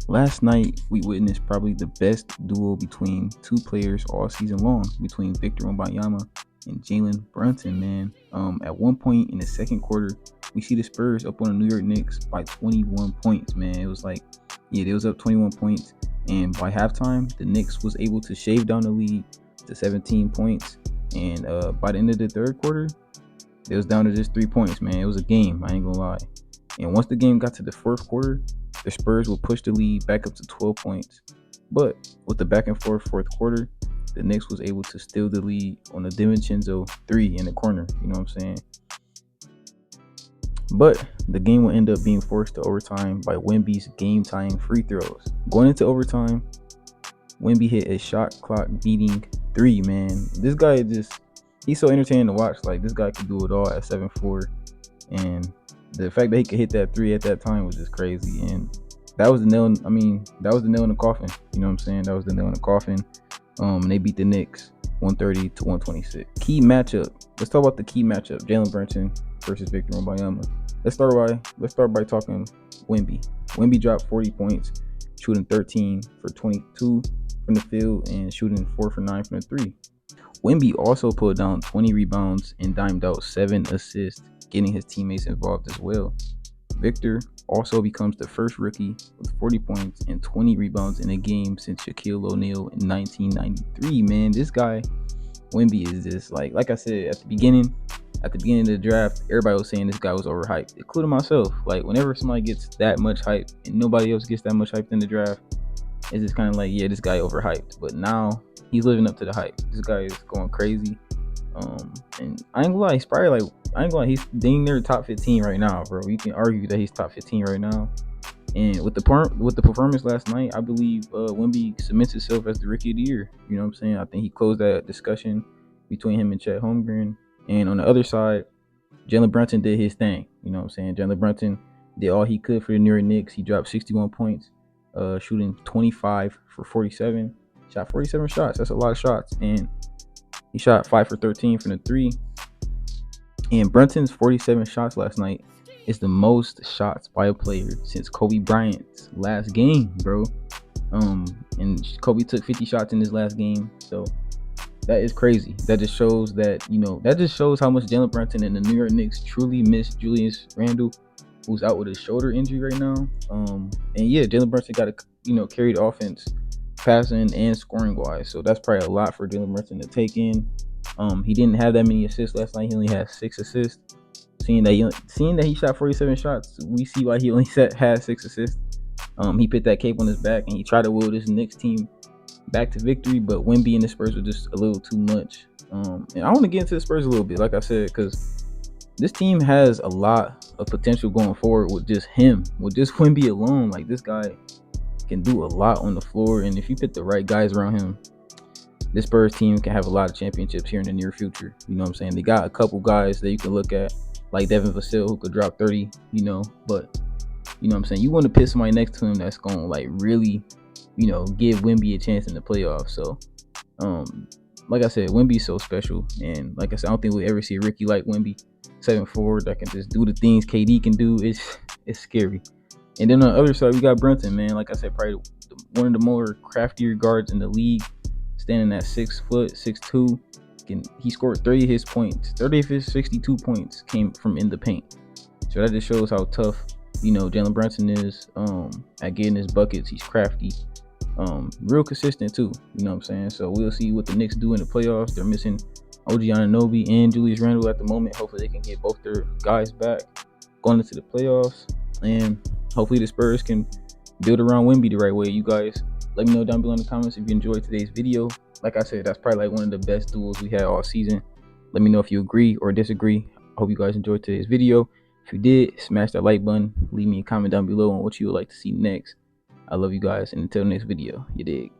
Last night, we witnessed probably the best duel between two players all season long, between Victor Wembanyama and Jalen Brunson, man. At one point in the second quarter, we see the Spurs up on the New York Knicks by 21 points, man. It was like, yeah, they was up 21 points. And by halftime, the Knicks was able to shave down the lead to 17 points. And by the end of the third quarter, it was down to just 3 points, man. It was a game, I ain't gonna lie. And once the game got to the fourth quarter, the Spurs will push the lead back up to 12 points. But with the back and forth fourth quarter, the Knicks was able to steal the lead on a DiVincenzo 3 in the corner. You know what I'm saying? But the game will end up being forced to overtime by Wemby's game-tying free throws. Going into overtime, Wemby hit a shot clock beating 3, man. This guy he's so entertaining to watch. Like, this guy could do it all at 7'4", and the fact that he could hit that 3 at that time was just crazy. And that was the nail in the coffin. You know what I'm saying? That was the nail in the coffin. And they beat the Knicks 130 to 126. Key matchup. Let's talk about the key matchup. Jalen Brunson versus Victor Wembanyama. Let's start by talking Wemby. Wemby dropped 40 points, shooting 13 for 22 from the field and shooting 4 for 9 from the 3. Wemby also pulled down 20 rebounds and dimed out 7 assists, getting his teammates involved as well. Victor also becomes the first rookie with 40 points and 20 rebounds in a game since Shaquille O'Neal in 1993. Man, this guy, Wemby, is just like I said at the beginning of the draft, everybody was saying this guy was overhyped, including myself. Like, whenever somebody gets that much hype and nobody else gets that much hype in the draft, it's just kind of like, yeah, this guy overhyped. But now he's living up to the hype. This guy is going crazy. And I ain't gonna lie, he's dang near top 15 right now, bro. You can argue that he's top 15 right now. And with the performance last night, I believe Wemby cements himself as the rookie of the year. You know what I'm saying? I think he closed that discussion between him and Chet Holmgren. And on the other side, Jalen Brunson did his thing. You know what I'm saying? Jalen Brunson did all he could for the New York Knicks. He dropped 61 points, shooting 25 for 47. Shot 47 shots. That's a lot of shots. And he shot 5 for 13 from the 3. And Brunson's 47 shots last night is the most shots by a player since Kobe Bryant's last game, bro. And Kobe took 50 shots in his last game. So that is crazy. That just shows how much Jalen Brunson and the New York Knicks truly miss Julius Randle, who's out with a shoulder injury right now. And yeah, Jalen Brunson got to, carry the offense passing and scoring wise. So that's probably a lot for Jalen Brunson to take in. He didn't have that many assists last night. He only had 6 assists. Seeing that he shot 47 shots, we see why he only had 6 assists. He put that cape on his back and he tried to will this Knicks team back to victory, but Wemby and the Spurs were just a little too much. And I want to get into the Spurs a little bit, like I said, because this team has a lot of potential going forward with just him, with just Wemby alone. Like, this guy can do a lot on the floor, and if you put the right guys around him, this Spurs team can have a lot of championships here in the near future. You know what I'm saying? They got a couple guys that you can look at, like Devin Vassell, who could drop 30, but you know what I'm saying? You want to put somebody next to him that's going to like really, give Wemby a chance in the playoffs. So, like I said, Wemby's so special. And like I said, I don't think we'll ever see a rookie like Wemby, 7'4", that can just do the things KD can do. It's scary. And then on the other side, we got Brunson, man. Like I said, probably one of the more craftier guards in the league, standing at 6 foot, 6'2". He scored 30 of his points. 30 of his 62 points came from in the paint. So that just shows how tough, Jalen Brunson is at getting his buckets. He's crafty. Real consistent too. You know what I'm saying? So we'll see what the Knicks do in the playoffs. They're missing OG Anunoby and Julius Randle at the moment. Hopefully they can get both their guys back going into the playoffs. And hopefully the Spurs can build around Wemby the right way. You guys, let me know down below in the comments if you enjoyed today's video. Like I said, that's probably like one of the best duels we had all season. Let me know if you agree or disagree. I hope you guys enjoyed today's video. If you did, smash that like button. Leave me a comment down below on what you would like to see next. I love you guys, and until the next video, you dig.